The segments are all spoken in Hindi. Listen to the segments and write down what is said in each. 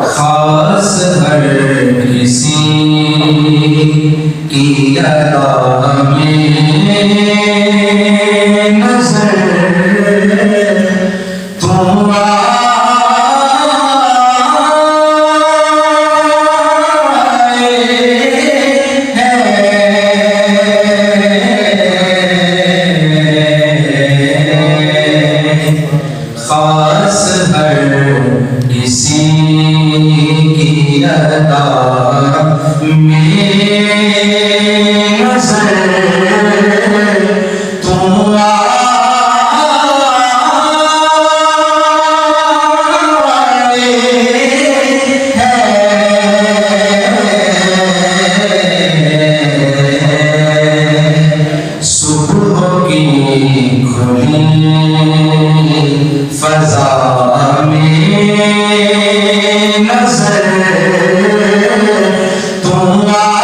खास हर किसी की अदा में नजर तुम खास हर किसी की अदा में नजर तुम आए हैं। सुबह की खुली फजा में नजर तुम आए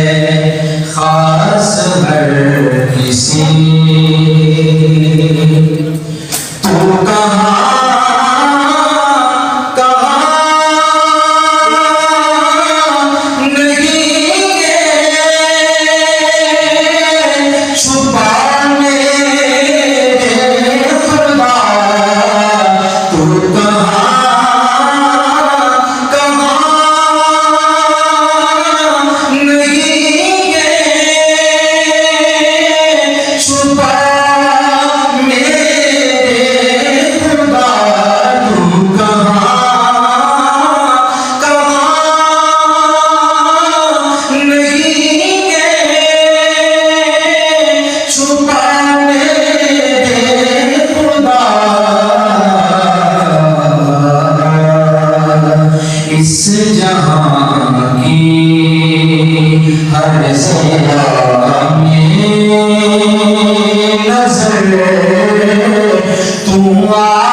हैं। खास हर किसी तू कहाँ इस जहां की हर ज़रा में नजर तुम आए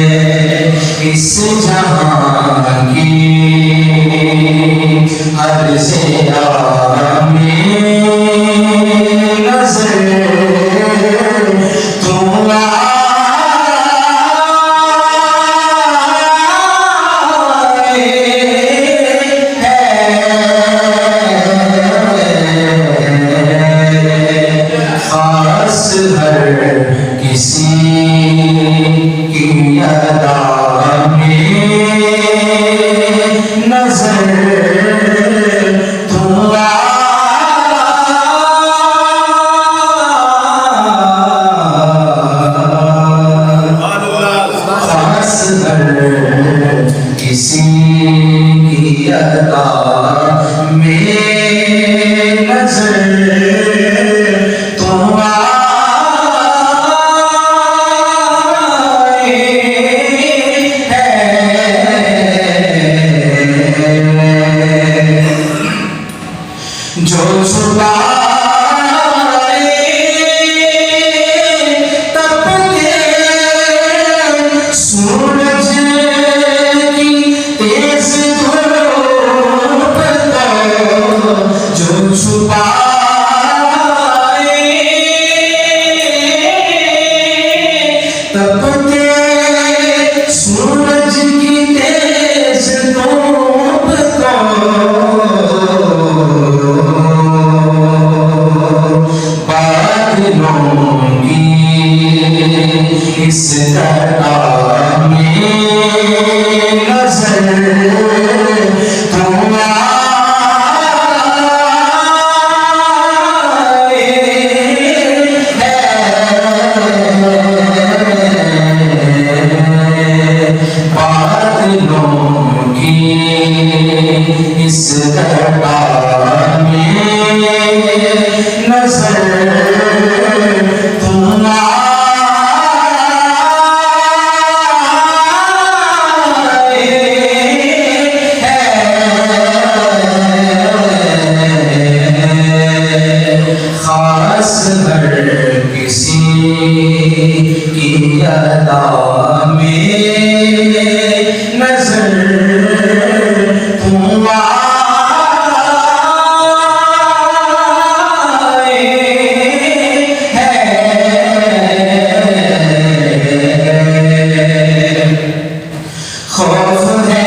हैं। इस जहां की हर ज़रा में नजर तुम आए हैं। खास हर किसी की अदा में नजर तुम किसी की अदा में नजर तुम आए हैं। जो छुपाए तपते सूरज की तेज धूप को, जो छुपाए तपते सूरज की तेज धूप को, बादलों की इस दरिया में नजर तुम आए हैं। बादलों की इस दरिया में नजर तुम आए खास हर किसी की अदा में नजर तुम आए हैं। खौफ है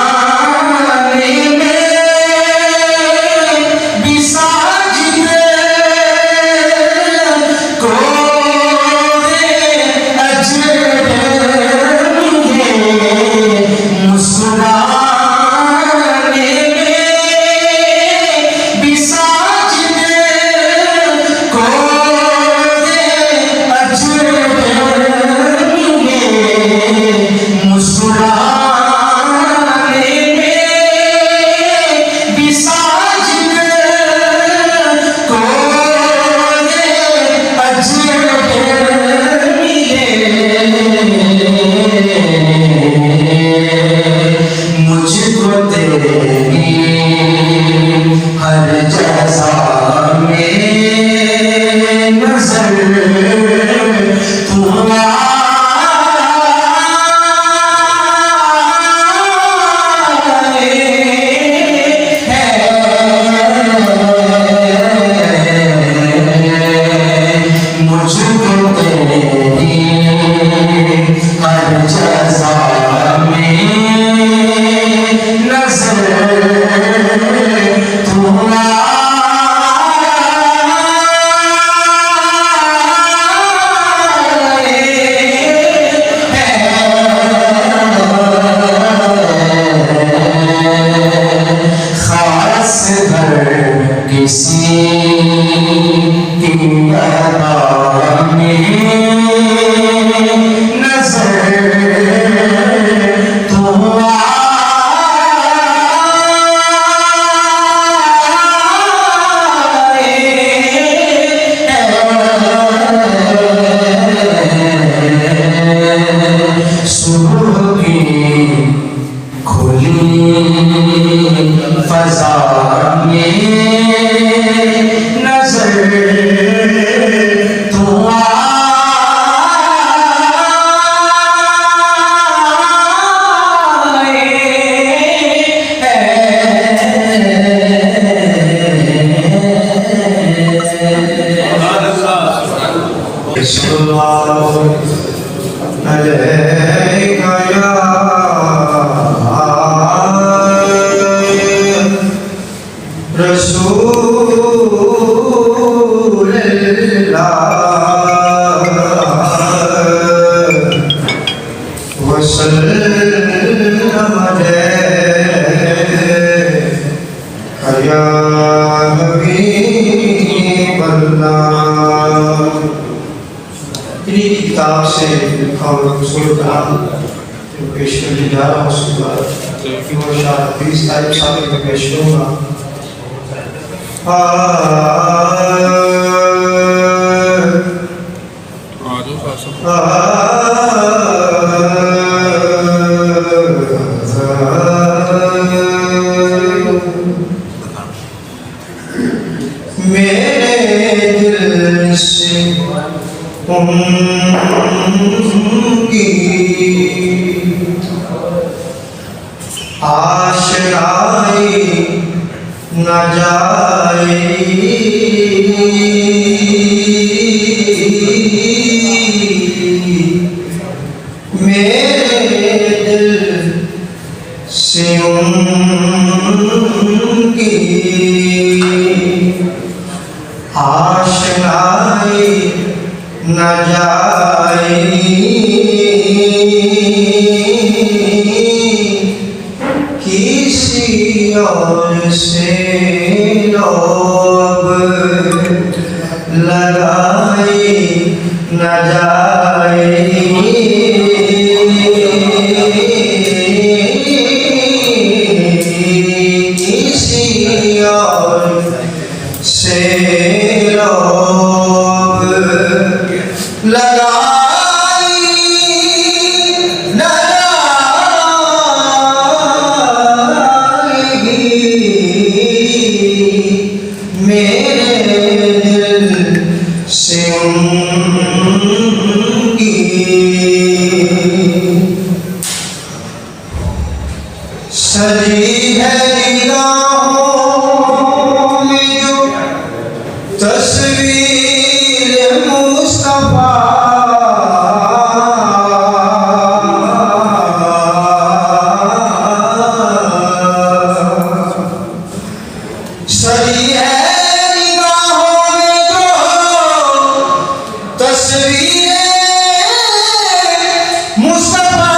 मुस्कुराने में भी साजिदे कोरे अजनबी मुस्कुराने में भी साजिदे कोरे अजनबी मुस्कुरा मुझको तेरी हर जैसा में नजर तू मुझको तेरी हर जैसा किसी की अदा में नजर तू आए सुबह की खुली फजा में नजर तू आए Ini किताब से और रसूल कलाम पेश करने जा रहा हूँ उसके बाद कि वो शाह हफीज ताइब साहब में पेश करूँगा। मेरे दिल से उनकी आशनाई न जाए, मेरे दिल से उनकी आशनाई न जाए, किसी और से लोग लगाए न जाए, किसी और से लोग लगाई न जाएगी, मेरे दिल से उनकी सजी है निगाहों में जो तस्वीर मुस्तफा, सजी है निगाहों में जो तस्वीर मुस्तफा,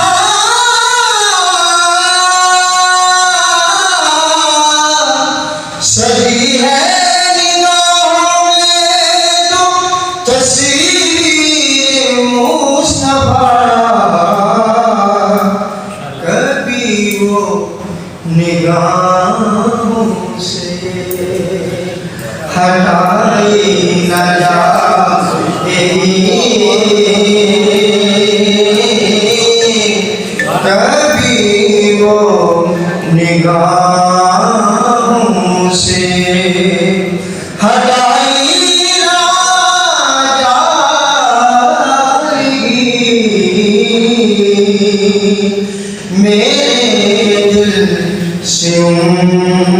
सजी है निगाहों में जो तस्वीर मुस्तफा, कभी वो निगाहों से हटाई न जाएगी, कभी वो निगाहों से हटाई न जाएगी, मेरे दिल से उनकी।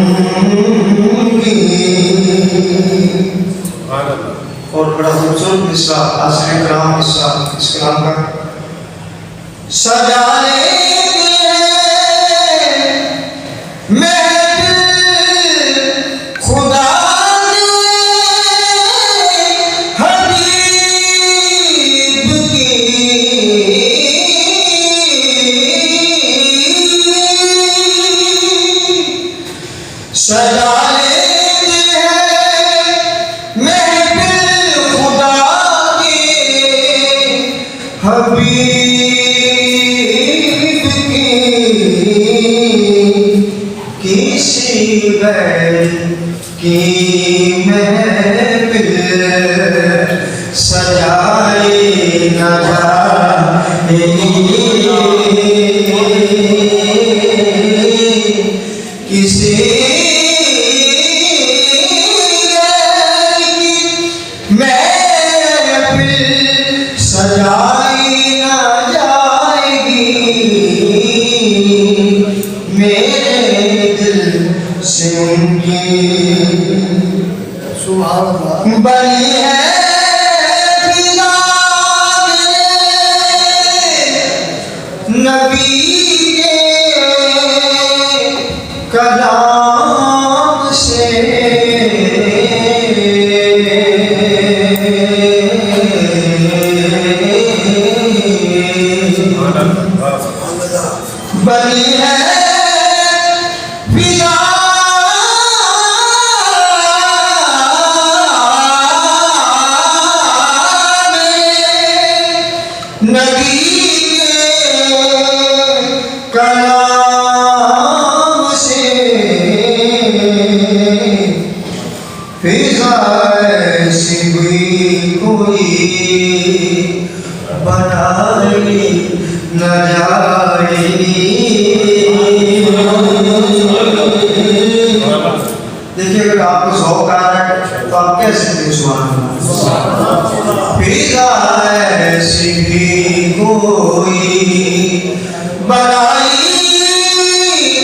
और बड़ा खूबसूरत मिसरा आसिफ कलाम मिसरा इस कलाम का सजा लेती है महफिल खुदा ने हबीब की, सजा लेती है महफिल खुदा की, हबीब की, किसी गैर की महफिल सजाए न जाएगी, किसी गैर की महफिल सजाई न जाएगी, मेरे दिल से उनकी बनी है फिजा नबी के कलाम से, बनी है फिजा नबी के कलाम से फिजा ऐसी हुई कोई बनाई न जाएगी। देखिए अगर आपको शौक आ रहा है तो आप कैसे फिजा ऐसी भी कोई बनाई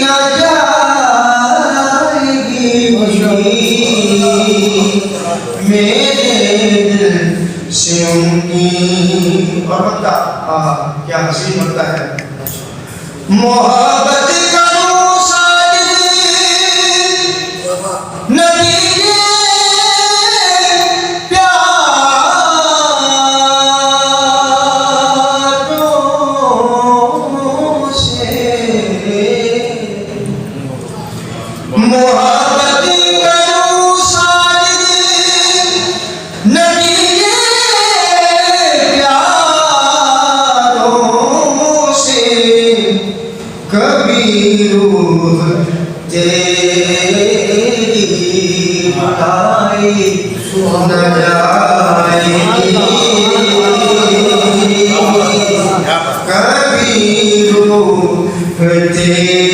न जाएगी। मेरे दिल से उनकी और बता क्या हसीन होता है। मोहब्बत करूं साजिद नबी के प्यारों से। मोहब्बत करूं साजिद नबी के प्यारों से। कभी रूह तेरी बुलाई न जाएगी। कभी रूह तेरी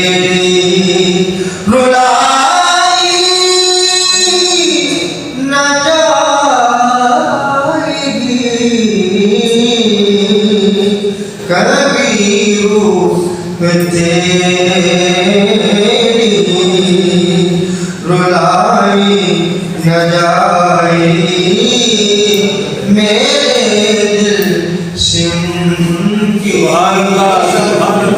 बुलाई न जाएगी। कभी रूह तेरी रुलाई न जाएगी। मेरे दिल से उनकी